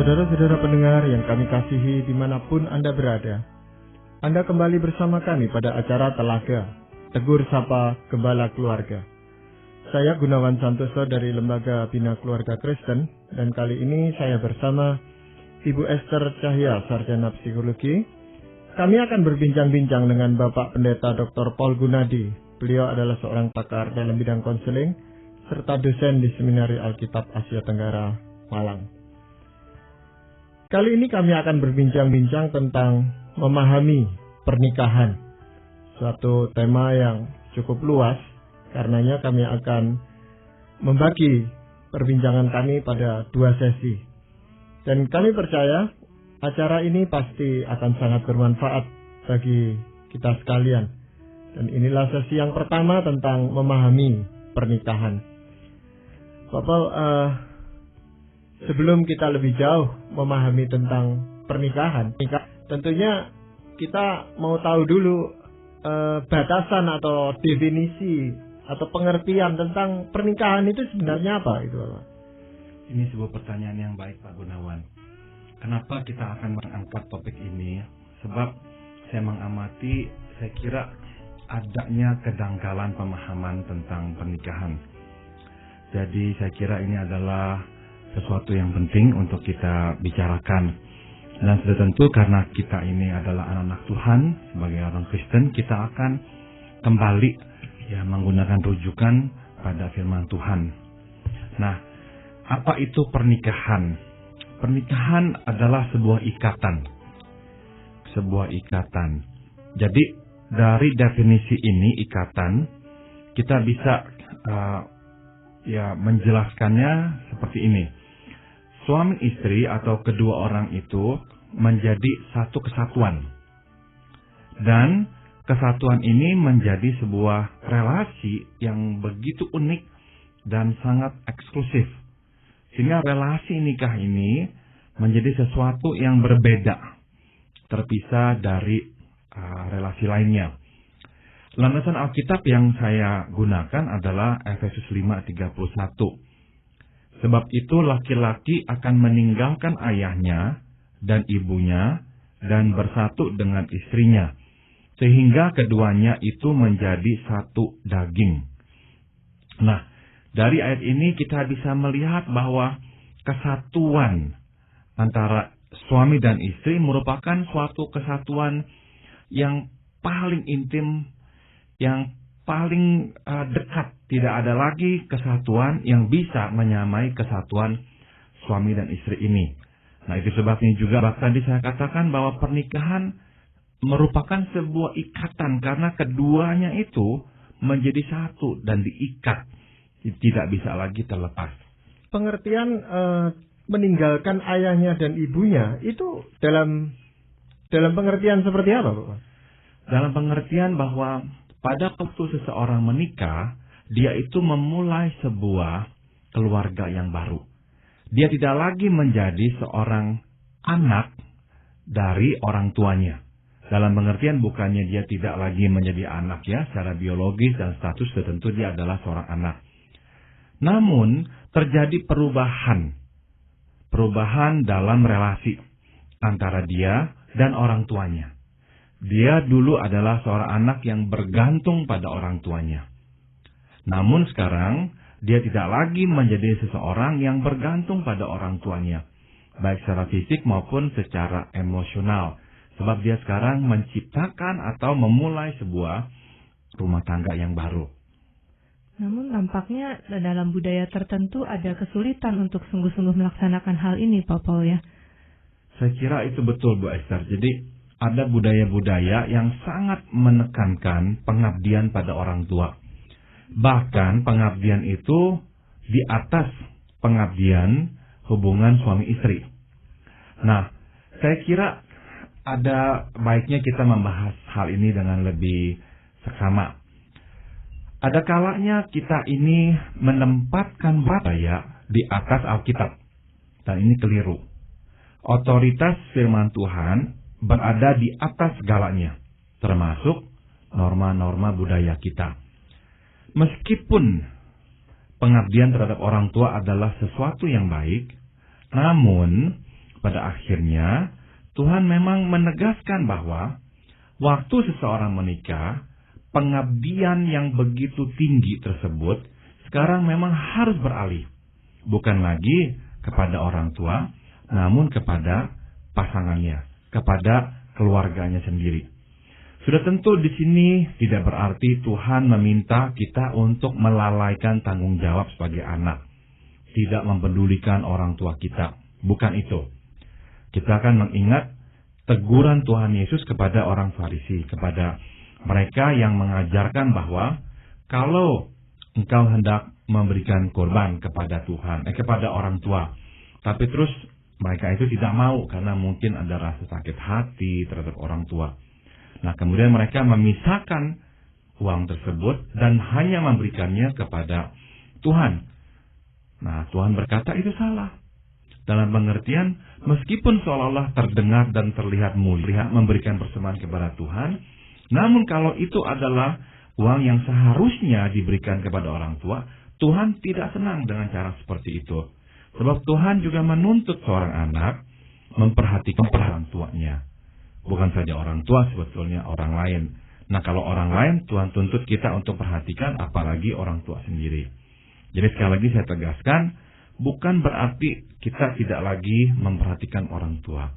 Saudara-saudara pendengar yang kami kasihi dimanapun Anda berada, Anda kembali bersama kami pada acara Telaga, Tegur Sapa Gembala Keluarga. Saya Gunawan Santoso dari Lembaga Bina Keluarga Kristen, dan kali ini saya bersama Ibu Esther Cahya, Sarjana Psikologi. Kami akan berbincang-bincang dengan Bapak Pendeta Dr. Paul Gunadi. Beliau adalah seorang pakar dalam bidang konseling, serta dosen di Seminari Alkitab Asia Tenggara, Malang. Kali ini kami akan berbincang-bincang tentang memahami pernikahan, suatu tema yang cukup luas. Karenanya kami akan membagi perbincangan kami pada 2 sesi. Dan kami percaya acara ini pasti akan sangat bermanfaat bagi kita sekalian. Dan inilah sesi yang pertama tentang memahami pernikahan. Bapak, sebelum kita lebih jauh memahami tentang pernikahan, tentunya kita mau tahu dulu batasan atau definisi atau pengertian tentang pernikahan itu sebenarnya apa itu, Bapak? Ini sebuah pertanyaan yang baik, Pak Gunawan. Kenapa kita akan mengangkat topik ini? Sebab saya mengamati, saya kira adanya kedangkalan pemahaman tentang pernikahan. Jadi saya kira ini adalah sesuatu yang penting untuk kita bicarakan. Dan sudah tentu karena kita ini adalah anak-anak Tuhan, sebagai orang Kristen, kita akan kembali menggunakan rujukan pada firman Tuhan. Nah, apa itu pernikahan? Pernikahan adalah sebuah ikatan. Sebuah ikatan. Jadi dari definisi ini, ikatan, kita bisa menjelaskannya seperti ini. Suami istri atau kedua orang itu menjadi satu kesatuan. Dan kesatuan ini menjadi sebuah relasi yang begitu unik dan sangat eksklusif. Sehingga relasi nikah ini menjadi sesuatu yang berbeda, terpisah dari relasi lainnya. Landasan Alkitab yang saya gunakan adalah Efesus 5:31. Sebab itu laki-laki akan meninggalkan ayahnya dan ibunya dan bersatu dengan istrinya, sehingga keduanya itu menjadi satu daging. Nah, dari ayat ini kita bisa melihat bahwa kesatuan antara suami dan istri merupakan suatu kesatuan yang paling intim, yang paling dekat. Tidak ada lagi kesatuan yang bisa menyamai kesatuan suami dan istri ini. Nah, itu sebabnya juga tadi saya katakan bahwa pernikahan merupakan sebuah ikatan karena keduanya itu menjadi satu dan diikat. Tidak bisa lagi terlepas. Pengertian meninggalkan ayahnya dan ibunya itu dalam pengertian seperti apa, Bapak? Dalam pengertian bahwa pada waktu seseorang menikah, dia itu memulai sebuah keluarga yang baru. Dia tidak lagi menjadi seorang anak dari orang tuanya. Dalam pengertian bukannya dia tidak lagi menjadi anak secara biologis dan status tertentu dia adalah seorang anak. Namun terjadi perubahan dalam relasi antara dia dan orang tuanya. Dia dulu adalah seorang anak yang bergantung pada orang tuanya. Namun sekarang dia tidak lagi menjadi seseorang yang bergantung pada orang tuanya, baik secara fisik maupun secara emosional. Sebab dia sekarang menciptakan atau memulai sebuah rumah tangga yang baru. Namun nampaknya dalam budaya tertentu ada kesulitan untuk sungguh-sungguh melaksanakan hal ini, Pak Paul, ya? Saya kira itu betul, Bu Esther. Jadi ada budaya-budaya yang sangat menekankan pengabdian pada orang tua. Bahkan pengabdian itu di atas pengabdian hubungan suami istri. Nah, saya kira ada baiknya kita membahas hal ini dengan lebih seksama. Ada kalanya kita ini menempatkan budaya di atas Alkitab. Dan ini keliru. Otoritas firman Tuhan berada di atas segalanya, termasuk norma-norma budaya kita. Meskipun pengabdian terhadap orang tua adalah sesuatu yang baik, namun pada akhirnya Tuhan memang menegaskan bahwa waktu seseorang menikah, pengabdian yang begitu tinggi tersebut sekarang memang harus beralih. Bukan lagi kepada orang tua, namun kepada pasangannya, kepada keluarganya sendiri. Sudah tentu di sini tidak berarti Tuhan meminta kita untuk melalaikan tanggung jawab sebagai anak, tidak mempedulikan orang tua kita. Bukan itu. Kita akan mengingat teguran Tuhan Yesus kepada orang Farisi, kepada mereka yang mengajarkan bahwa kalau engkau hendak memberikan korban kepada Tuhan, kepada orang tua, tapi terus mereka itu tidak mau karena mungkin ada rasa sakit hati terhadap orang tua. Nah, kemudian mereka memisahkan uang tersebut dan hanya memberikannya kepada Tuhan. Nah, Tuhan berkata itu salah. Dalam pengertian, meskipun seolah-olah terdengar dan terlihat mulia memberikan persembahan kepada Tuhan, namun kalau itu adalah uang yang seharusnya diberikan kepada orang tua, Tuhan tidak senang dengan cara seperti itu. Sebab Tuhan juga menuntut seorang anak memperhatikan orang tuanya. Bukan saja orang tua, sebetulnya orang lain. Nah, kalau orang lain, Tuhan tuntut kita untuk perhatikan, apalagi orang tua sendiri. Jadi sekali lagi saya tegaskan, bukan berarti kita tidak lagi memperhatikan orang tua.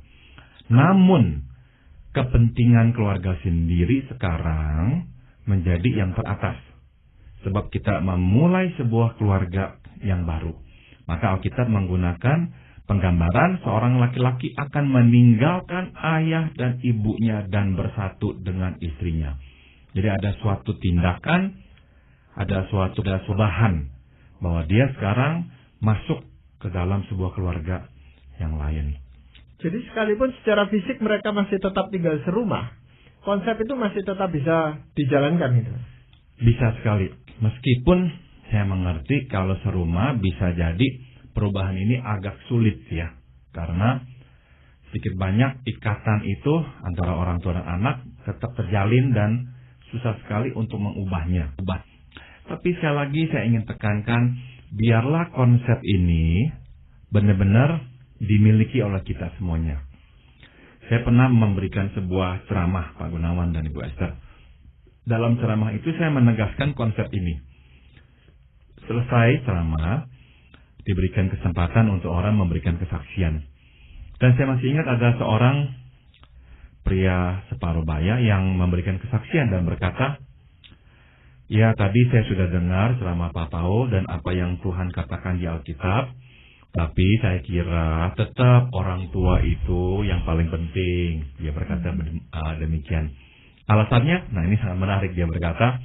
Namun, kepentingan keluarga sendiri sekarang menjadi yang teratas. Sebab kita memulai sebuah keluarga yang baru. Maka Alkitab menggunakan penggambaran seorang laki-laki akan meninggalkan ayah dan ibunya dan bersatu dengan istrinya. Jadi ada suatu tindakan, ada suatu perubahan bahwa dia sekarang masuk ke dalam sebuah keluarga yang lain. Jadi sekalipun secara fisik mereka masih tetap tinggal serumah, konsep itu masih tetap bisa dijalankan itu. Bisa sekali. Meskipun saya mengerti kalau serumah bisa jadi perubahan ini agak sulit ya. Karena sedikit banyak ikatan itu antara orang tua dan anak tetap terjalin dan susah sekali untuk mengubahnya. Tapi sekali lagi saya ingin tekankan, biarlah konsep ini benar-benar dimiliki oleh kita semuanya. Saya pernah memberikan sebuah ceramah, Pak Gunawan dan Ibu Esther. Dalam ceramah itu saya menegaskan konsep ini. Selesai ceramah, diberikan kesempatan untuk orang memberikan kesaksian. Dan saya masih ingat ada seorang pria separuh baya yang memberikan kesaksian dan berkata, ya tadi saya sudah dengar ceramah Pak Paul dan apa yang Tuhan katakan di Alkitab, tapi saya kira tetap orang tua itu yang paling penting. Dia berkata demikian. Alasannya, nah ini sangat menarik, dia berkata,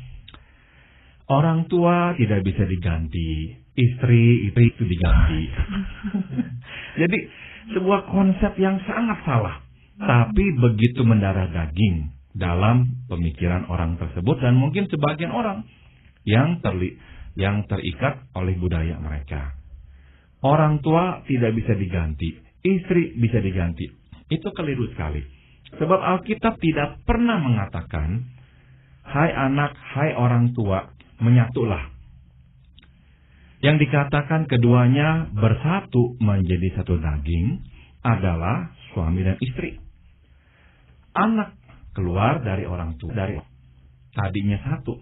orang tua tidak bisa diganti, istri itu diganti. Jadi sebuah konsep yang sangat salah, tapi begitu mendarah daging dalam pemikiran orang tersebut dan mungkin sebagian orang yang terikat oleh budaya mereka. Orang tua tidak bisa diganti, istri bisa diganti. Itu keliru sekali. Sebab Alkitab tidak pernah mengatakan, hai anak, hai orang tua, menyatulah. Yang dikatakan keduanya bersatu menjadi satu daging adalah suami dan istri. Anak keluar dari orang tua, dari tadinya satu,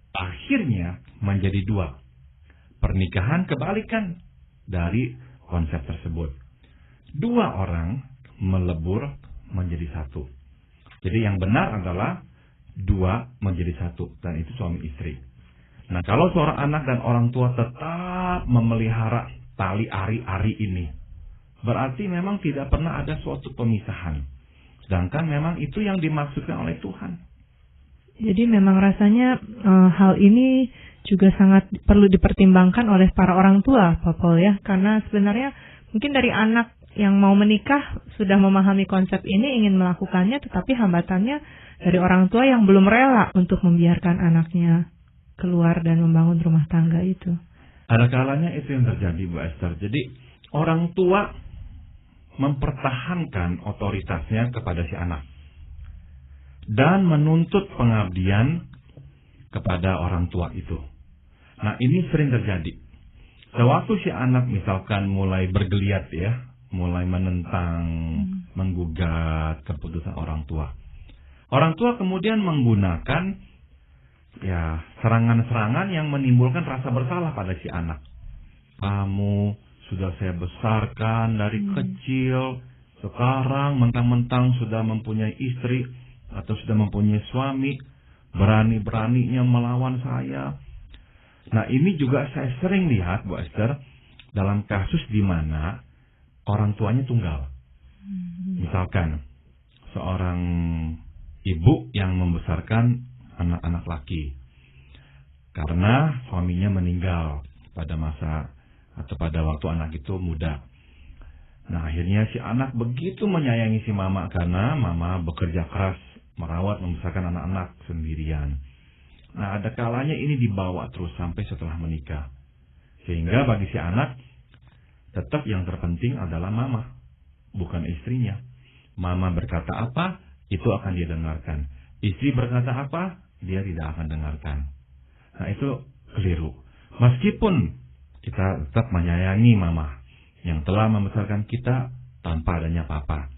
akhirnya menjadi dua. Pernikahan kebalikan dari konsep tersebut. Dua orang melebur menjadi satu. Jadi yang benar adalah dua menjadi satu, dan itu suami istri. Nah, kalau seorang anak dan orang tua tetap memelihara tali ari-ari ini, berarti memang tidak pernah ada suatu pemisahan. Sedangkan memang itu yang dimaksudkan oleh Tuhan. Jadi memang rasanya hal ini juga sangat perlu dipertimbangkan oleh para orang tua, Pak Paul ya. Karena sebenarnya mungkin dari anak yang mau menikah sudah memahami konsep ini, ingin melakukannya, tetapi hambatannya dari orang tua yang belum rela untuk membiarkan anaknya keluar dan membangun rumah tangga itu. Ada kalanya itu yang terjadi, Bu Esther. Jadi orang tua mempertahankan otoritasnya kepada si anak dan menuntut pengabdian kepada orang tua itu. Nah, ini sering terjadi. Sewaktu si anak misalkan mulai bergeliat ya, mulai menentang, menggugat keputusan orang tua. Orang tua kemudian menggunakan serangan-serangan yang menimbulkan rasa bersalah pada si anak. Kamu sudah saya besarkan dari kecil, sekarang mentang-mentang sudah mempunyai istri atau sudah mempunyai suami, berani-beraninya melawan saya. Nah, ini juga saya sering lihat, Bu Esther, dalam kasus di mana orang tuanya tunggal. Misalkan seorang ibu yang membesarkan anak-anak laki karena suaminya meninggal pada masa atau pada waktu anak itu muda. Nah, akhirnya si anak begitu menyayangi si mama karena mama bekerja keras merawat membesarkan anak-anak sendirian. Nah, ada kalanya ini dibawa terus sampai setelah menikah. Sehingga bagi si anak tetap yang terpenting adalah mama, bukan istrinya. Mama berkata apa, itu akan dia dengarkan. Istri berkata apa, dia tidak akan dengarkan. Nah, itu keliru. Meskipun kita tetap menyayangi mama yang telah membesarkan kita tanpa adanya papa.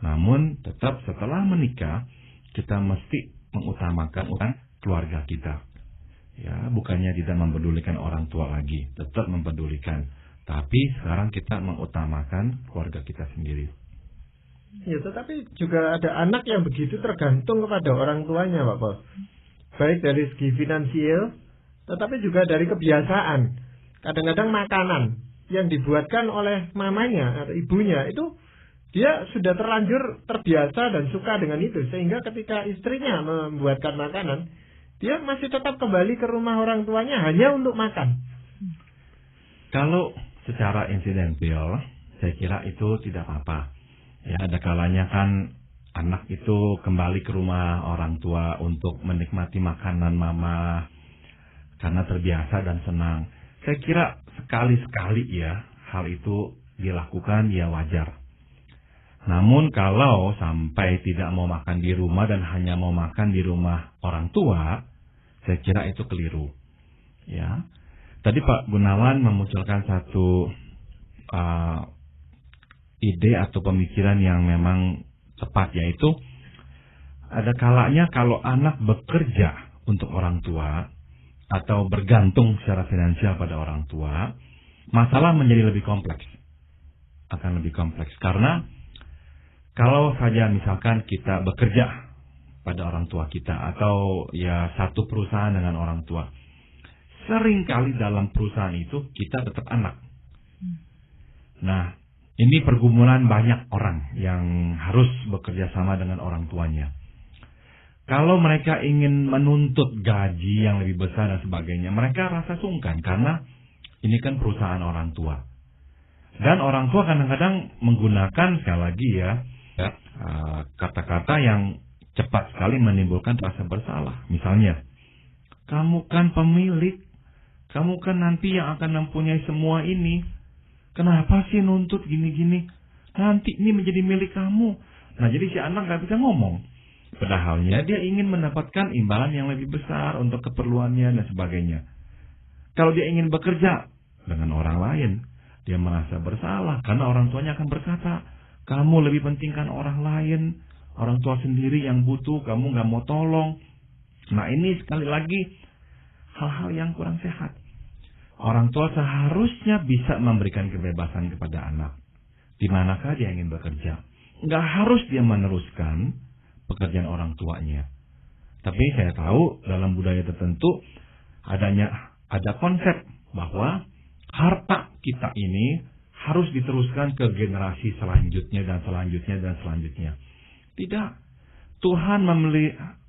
Namun tetap setelah menikah, kita mesti mengutamakan keluarga kita. Ya, bukannya tidak mempedulikan orang tua lagi, tetap mempedulikan. Tapi sekarang kita mengutamakan keluarga kita sendiri. Ya, tetapi juga ada anak yang begitu tergantung kepada orang tuanya, Pak Paul. Baik dari segi finansial, tetapi juga dari kebiasaan. Kadang-kadang makanan yang dibuatkan oleh mamanya atau ibunya itu dia sudah terlanjur terbiasa dan suka dengan itu. Sehingga ketika istrinya membuatkan makanan, dia masih tetap kembali ke rumah orang tuanya hanya untuk makan. Kalau secara insidental, saya kira itu tidak apa-apa. Ya, ada kalanya kan anak itu kembali ke rumah orang tua untuk menikmati makanan mama karena terbiasa dan senang. Saya kira sekali-sekali ya hal itu dilakukan, ya wajar. Namun kalau sampai tidak mau makan di rumah dan hanya mau makan di rumah orang tua, saya kira itu keliru. Ya. Tadi Pak Gunawan memunculkan satu ide atau pemikiran yang memang tepat, yaitu ada kalanya kalau anak bekerja untuk orang tua atau bergantung secara finansial pada orang tua, masalah menjadi lebih kompleks. Akan lebih kompleks. Karena kalau saja misalkan kita bekerja pada orang tua kita atau ya satu perusahaan dengan orang tua, seringkali dalam perusahaan itu kita tetap anak. Nah, ini pergumulan banyak orang yang harus bekerja sama dengan orang tuanya. Kalau mereka ingin menuntut gaji yang lebih besar dan sebagainya, mereka rasa sungkan karena ini kan perusahaan orang tua. Dan orang tua kadang-kadang menggunakan sekali lagi kata-kata yang cepat sekali menimbulkan rasa bersalah. Misalnya, kamu kan pemilik, kamu kan nanti yang akan mempunyai semua ini. Kenapa sih nuntut gini-gini? Nanti ini menjadi milik kamu. Nah, jadi si anak gak bisa ngomong. Padahalnya dia ingin mendapatkan imbalan yang lebih besar untuk keperluannya dan sebagainya. Kalau dia ingin bekerja dengan orang lain, dia merasa bersalah karena orang tuanya akan berkata, kamu lebih pentingkan orang lain, orang tua sendiri yang butuh, kamu gak mau tolong. Nah, ini sekali lagi hal-hal yang kurang sehat. Orang tua seharusnya bisa memberikan kebebasan kepada anak. Di manakah dia ingin bekerja? Nggak harus dia meneruskan pekerjaan orang tuanya. Tapi saya tahu dalam budaya tertentu ada konsep bahwa harta kita ini harus diteruskan ke generasi selanjutnya dan selanjutnya dan selanjutnya. Tidak. Tuhan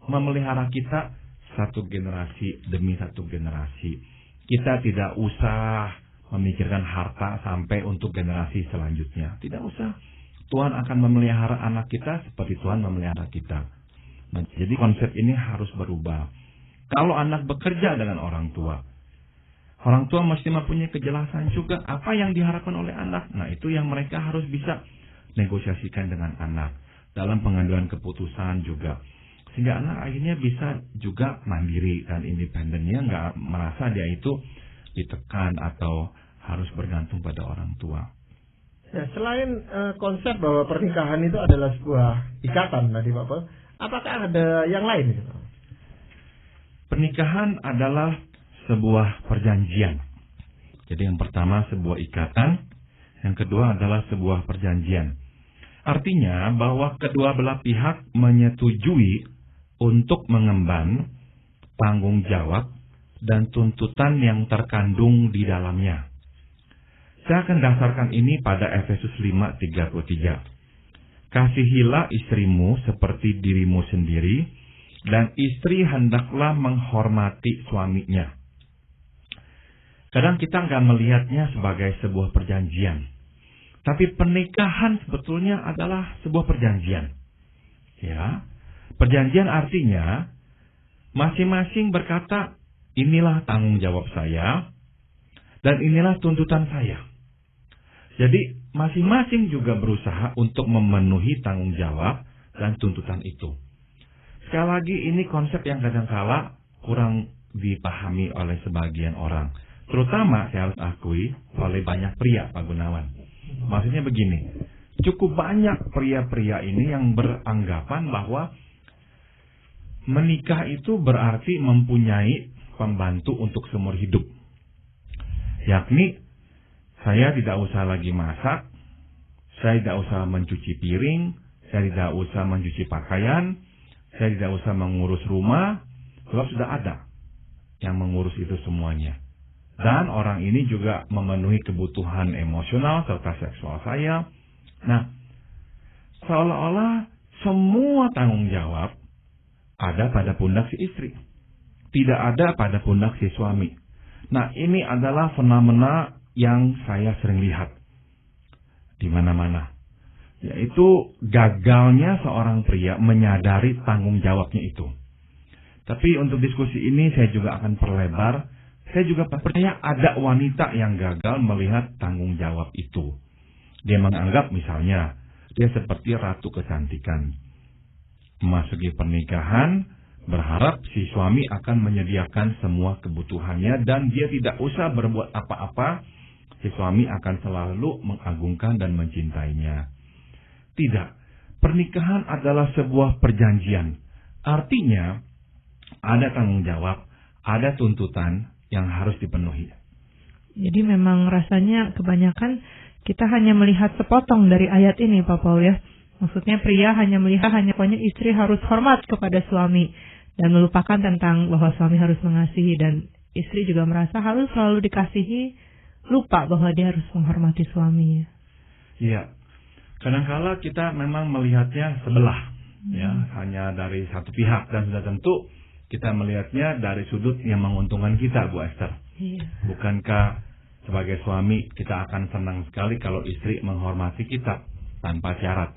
memelihara kita satu generasi demi satu generasi. Kita tidak usah memikirkan harta sampai untuk generasi selanjutnya. Tidak usah. Tuhan akan memelihara anak kita seperti Tuhan memelihara kita. Nah, jadi konsep ini harus berubah. Kalau anak bekerja dengan orang tua mesti mempunyai kejelasan juga apa yang diharapkan oleh anak. Nah, itu yang mereka harus bisa negosiasikan dengan anak dalam pengambilan keputusan juga. Sehingga anak akhirnya bisa juga mandiri dan independennya, nggak merasa dia itu ditekan atau harus bergantung pada orang tua. Ya, selain konsep bahwa pernikahan itu adalah sebuah ikatan tadi Pak Paul, apakah ada yang lain? Pernikahan adalah sebuah perjanjian. Jadi yang pertama sebuah ikatan, yang kedua adalah sebuah perjanjian. Artinya bahwa kedua belah pihak menyetujui untuk mengemban tanggung jawab dan tuntutan yang terkandung di dalamnya. Saya akan dasarkan ini pada Efesus 5:33. Kasihilah istrimu seperti dirimu sendiri, dan istri hendaklah menghormati suaminya. Kadang kita nggak melihatnya sebagai sebuah perjanjian. Tapi pernikahan sebetulnya adalah sebuah perjanjian. Ya, perjanjian artinya masing-masing berkata, inilah tanggung jawab saya, dan inilah tuntutan saya. Jadi masing-masing juga berusaha untuk memenuhi tanggung jawab dan tuntutan itu. Sekali lagi ini konsep yang kadang-kala kurang dipahami oleh sebagian orang. Terutama saya harus akui oleh banyak pria, Pak Gunawan. Maksudnya begini, cukup banyak pria-pria ini yang beranggapan bahwa menikah itu berarti mempunyai pembantu untuk seumur hidup. Yakni saya tidak usah lagi masak, saya tidak usah mencuci piring, saya tidak usah mencuci pakaian, saya tidak usah mengurus rumah, sebab sudah ada yang mengurus itu semuanya. Dan orang ini juga memenuhi kebutuhan emosional serta seksual saya. Nah, seolah-olah semua tanggung jawab ada pada pundak si istri, tidak ada pada pundak si suami. Nah, ini adalah fenomena yang saya sering lihat di mana-mana, yaitu gagalnya seorang pria menyadari tanggung jawabnya itu. Tapi untuk diskusi ini saya juga akan perlebar. Saya juga percaya ada wanita yang gagal melihat tanggung jawab itu. Dia menganggap misalnya dia seperti ratu kecantikan, memasuki pernikahan berharap si suami akan menyediakan semua kebutuhannya dan dia tidak usah berbuat apa-apa. Si suami akan selalu mengagungkan dan mencintainya. Tidak. Pernikahan adalah sebuah perjanjian. Artinya, ada tanggung jawab, ada tuntutan yang harus dipenuhi. Jadi memang rasanya kebanyakan kita hanya melihat sepotong dari ayat ini, Pak Paul ya. Maksudnya pria hanya melihat pokoknya istri harus hormat kepada suami dan melupakan tentang bahwa suami harus mengasihi, dan istri juga merasa harus selalu dikasihi, lupa bahwa dia harus menghormati suaminya. Iya, kadang-kala kita memang melihatnya sebelah, ya, hanya dari satu pihak, dan sudah tentu kita melihatnya dari sudut yang menguntungkan kita, Bu Esther. Iya. Bukankah sebagai suami kita akan senang sekali kalau istri menghormati kita tanpa syarat?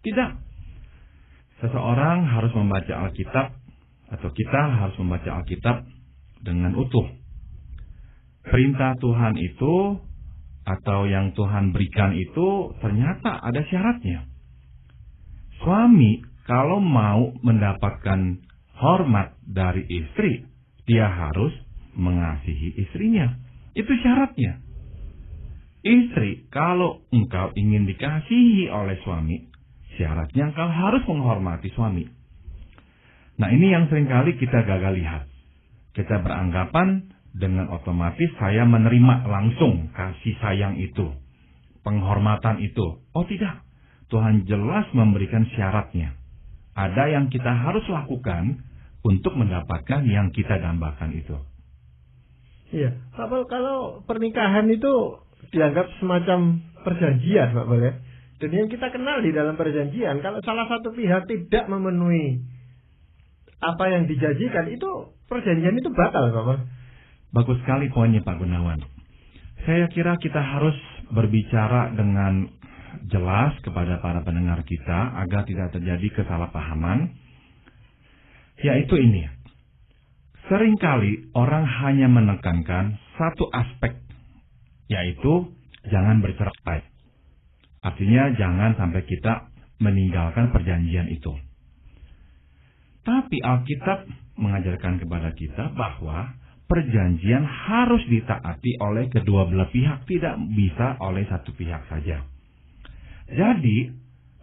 Tidak. Seseorang harus membaca Alkitab, atau kita harus membaca Alkitab dengan utuh. Perintah Tuhan itu atau yang Tuhan berikan itu ternyata ada syaratnya. Suami kalau mau mendapatkan hormat dari istri, dia harus mengasihi istrinya. Itu syaratnya. Istri, kalau engkau ingin dikasihi oleh suami, syaratnya engkau harus menghormati suami. Nah, ini yang seringkali kita gagal lihat. Kita beranggapan dengan otomatis saya menerima langsung kasih sayang itu, penghormatan itu. Oh tidak, Tuhan jelas memberikan syaratnya. Ada yang kita harus lakukan untuk mendapatkan yang kita dambakan itu. Iya, Pak Paul, kalau pernikahan itu dianggap semacam perjanjian, Pak Paul ya. Dan yang kita kenal di dalam perjanjian, kalau salah satu pihak tidak memenuhi apa yang dijanjikan, itu perjanjian itu batal, Pak Paul. Bagus sekali poinnya Pak Gunawan. Saya kira kita harus berbicara dengan jelas kepada para pendengar kita agar tidak terjadi kesalahpahaman. Yaitu ini. Seringkali orang hanya menekankan satu aspek, yaitu jangan bercerai. Artinya jangan sampai kita meninggalkan perjanjian itu. Tapi Alkitab mengajarkan kepada kita bahwa perjanjian harus ditaati oleh kedua belah pihak, tidak bisa oleh satu pihak saja. Jadi,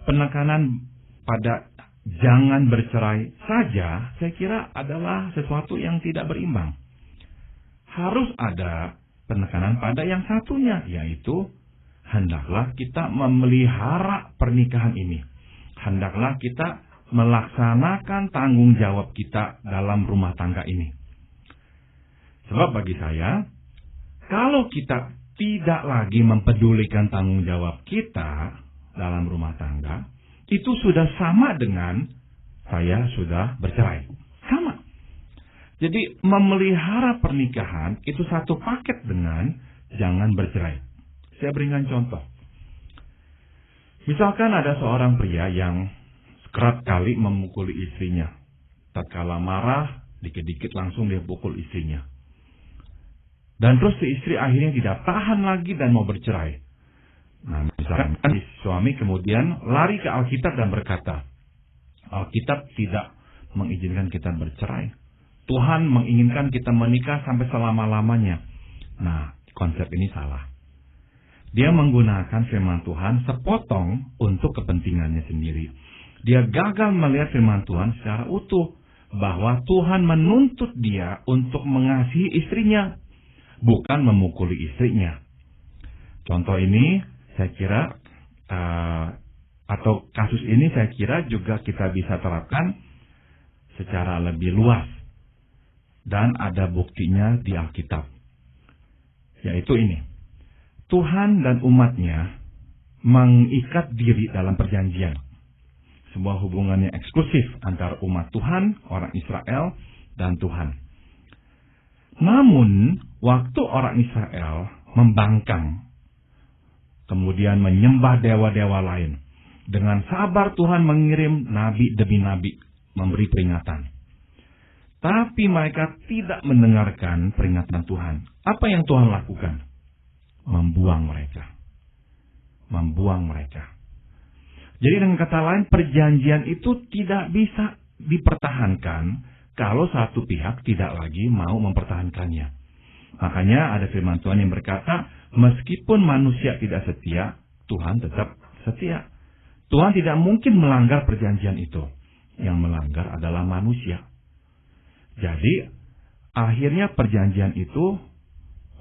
penekanan pada jangan bercerai saja, saya kira adalah sesuatu yang tidak berimbang. Harus ada penekanan pada yang satunya, yaitu hendaklah kita memelihara pernikahan ini. Hendaklah kita melaksanakan tanggung jawab kita dalam rumah tangga ini. Sebab bagi saya, kalau kita tidak lagi mempedulikan tanggung jawab kita dalam rumah tangga, itu sudah sama dengan saya sudah bercerai. Sama. Jadi memelihara pernikahan itu satu paket dengan jangan bercerai. Saya berikan contoh. Misalkan ada seorang pria yang kerap kali memukuli istrinya. Tatkala marah, dikit-dikit langsung dia pukul istrinya. Dan terus si istri akhirnya tidak tahan lagi dan mau bercerai. Nah, misalkan si suami kemudian lari ke Alkitab dan berkata, Alkitab tidak mengizinkan kita bercerai. Tuhan menginginkan kita menikah sampai selama-lamanya. Nah, konsep ini salah. Dia menggunakan firman Tuhan sepotong untuk kepentingannya sendiri. Dia gagal melihat firman Tuhan secara utuh. Bahwa Tuhan menuntut dia untuk mengasihi istrinya, bukan memukuli istrinya. Contoh ini saya kira atau kasus ini saya kira juga kita bisa terapkan secara lebih luas dan ada buktinya di Alkitab, yaitu ini: Tuhan dan umatnya mengikat diri dalam perjanjian, sebuah hubungan yang eksklusif antara umat Tuhan, orang Israel, dan Tuhan. Namun waktu orang Israel membangkang, kemudian menyembah dewa-dewa lain, dengan sabar Tuhan mengirim nabi demi nabi memberi peringatan. Tapi mereka tidak mendengarkan peringatan Tuhan. Apa yang Tuhan lakukan? Membuang mereka. Membuang mereka. Jadi dengan kata lain, perjanjian itu tidak bisa dipertahankan kalau satu pihak tidak lagi mau mempertahankannya. Makanya ada firman Tuhan yang berkata, meskipun manusia tidak setia, Tuhan tetap setia. Tuhan tidak mungkin melanggar perjanjian itu. Yang melanggar adalah manusia. Jadi, akhirnya perjanjian itu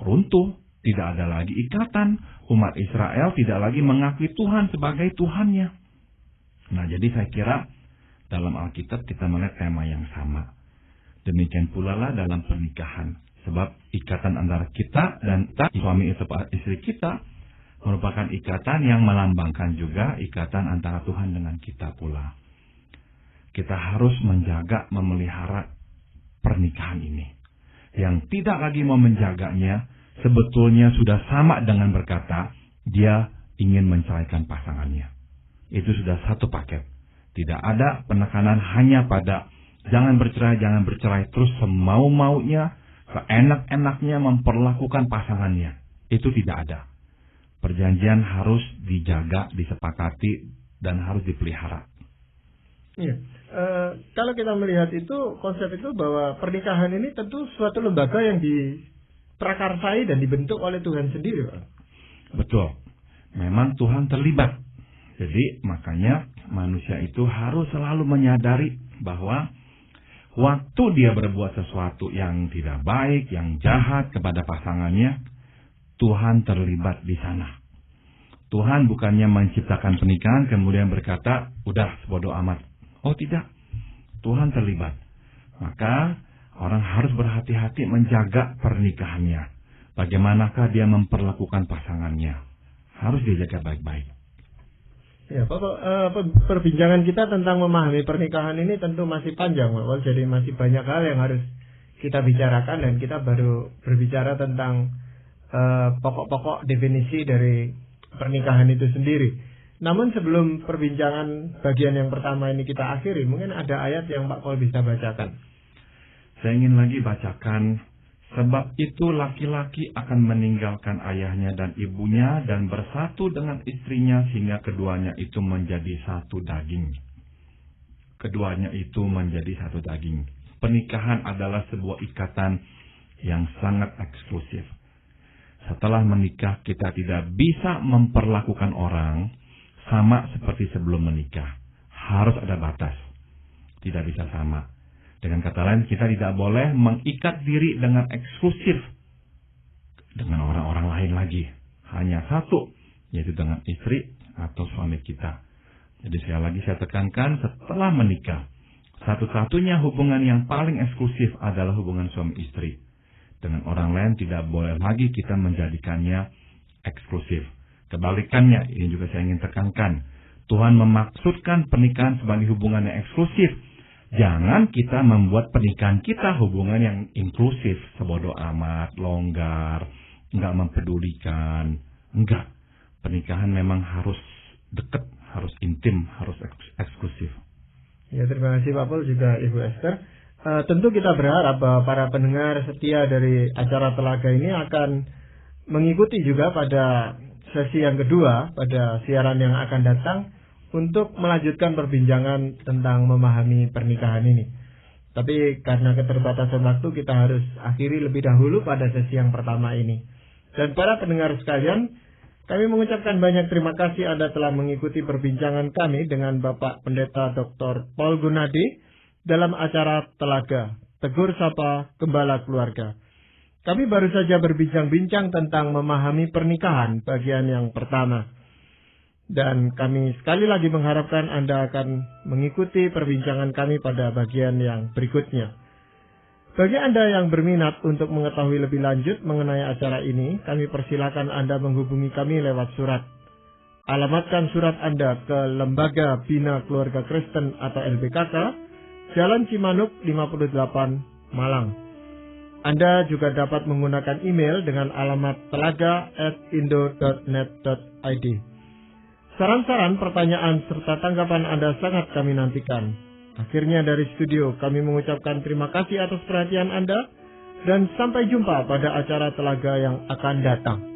runtuh. Tidak ada lagi ikatan. Umat Israel tidak lagi mengakui Tuhan sebagai Tuhannya. Nah, jadi saya kira dalam Alkitab kita melihat tema yang sama. Demikian pula lah dalam pernikahan. Sebab ikatan antara kita dan suami istri kita merupakan ikatan yang melambangkan juga ikatan antara Tuhan dengan kita pula. Kita harus menjaga, memelihara pernikahan ini. Yang tidak lagi mau menjaganya, sebetulnya sudah sama dengan berkata, dia ingin menceraikan pasangannya. Itu sudah satu paket. Tidak ada penekanan hanya pada jangan bercerai, terus semau-maunya, seenak-enaknya memperlakukan pasangannya. Itu tidak ada. Perjanjian harus dijaga, disepakati, dan harus dipelihara. Iya. Kalau kita melihat itu, konsep itu bahwa pernikahan ini tentu suatu lembaga yang diprakarsai dan dibentuk oleh Tuhan sendiri, Pak. Betul. Memang Tuhan terlibat. Jadi makanya manusia itu harus selalu menyadari bahwa waktu dia berbuat sesuatu yang tidak baik, yang jahat kepada pasangannya, Tuhan terlibat di sana. Tuhan bukannya menciptakan pernikahan kemudian berkata, udah bodo amat. Oh tidak, Tuhan terlibat. Maka orang harus berhati-hati menjaga pernikahannya. Bagaimanakah dia memperlakukan pasangannya? Harus dijaga baik-baik. Ya, perbincangan kita tentang memahami pernikahan ini tentu masih panjang, Pak. Jadi masih banyak hal yang harus kita bicarakan dan kita baru berbicara tentang pokok-pokok definisi dari pernikahan itu sendiri. Namun sebelum perbincangan bagian yang pertama ini kita akhiri, mungkin ada ayat yang Pak Paul bisa bacakan. Saya ingin lagi bacakan, sebab itu laki-laki akan meninggalkan ayahnya dan ibunya dan bersatu dengan istrinya sehingga keduanya itu menjadi satu daging. Keduanya itu menjadi satu daging. Pernikahan adalah sebuah ikatan yang sangat eksklusif. Setelah menikah, kita tidak bisa memperlakukan orang sama seperti sebelum menikah. Harus ada batas. Tidak bisa sama. Dengan kata lain, kita tidak boleh mengikat diri dengan eksklusif dengan orang-orang lain lagi. Hanya satu, yaitu dengan istri atau suami kita. Jadi sekali lagi saya tekankan, setelah menikah, satu-satunya hubungan yang paling eksklusif adalah hubungan suami istri. Dengan orang lain tidak boleh lagi kita menjadikannya eksklusif. Kebalikannya, ini juga saya ingin tekankan. Tuhan memaksudkan pernikahan sebagai hubungan yang eksklusif. Jangan kita membuat pernikahan kita hubungan yang inklusif, sebodoh amat, longgar, enggak mempedulikan. Enggak. Pernikahan memang harus dekat, harus intim, harus eksklusif. Ya, terima kasih Pak Paul, juga Ibu Esther. Tentu kita berharap bahwa para pendengar setia dari acara Telaga ini akan mengikuti juga pada sesi yang kedua, pada siaran yang akan datang, untuk melanjutkan perbincangan tentang memahami pernikahan ini. Tapi karena keterbatasan waktu, kita harus akhiri lebih dahulu pada sesi yang pertama ini. Dan para pendengar sekalian, kami mengucapkan banyak terima kasih Anda telah mengikuti perbincangan kami dengan Bapak Pendeta Dr. Paul Gunadi dalam acara Telaga, Tegur Sapa Gembala Keluarga. Kami baru saja berbincang-bincang tentang memahami pernikahan bagian yang pertama. Dan kami sekali lagi mengharapkan Anda akan mengikuti perbincangan kami pada bagian yang berikutnya. Bagi Anda yang berminat untuk mengetahui lebih lanjut mengenai acara ini, kami persilakan Anda menghubungi kami lewat surat. Alamatkan surat Anda ke Lembaga Bina Keluarga Kristen atau LBKK, Jalan Cimanuk 58, Malang. Anda juga dapat menggunakan email dengan alamat telaga@indo.net.id. Saran-saran, pertanyaan, serta tanggapan Anda sangat kami nantikan. Akhirnya dari studio, kami mengucapkan terima kasih atas perhatian Anda, dan sampai jumpa pada acara Telaga yang akan datang.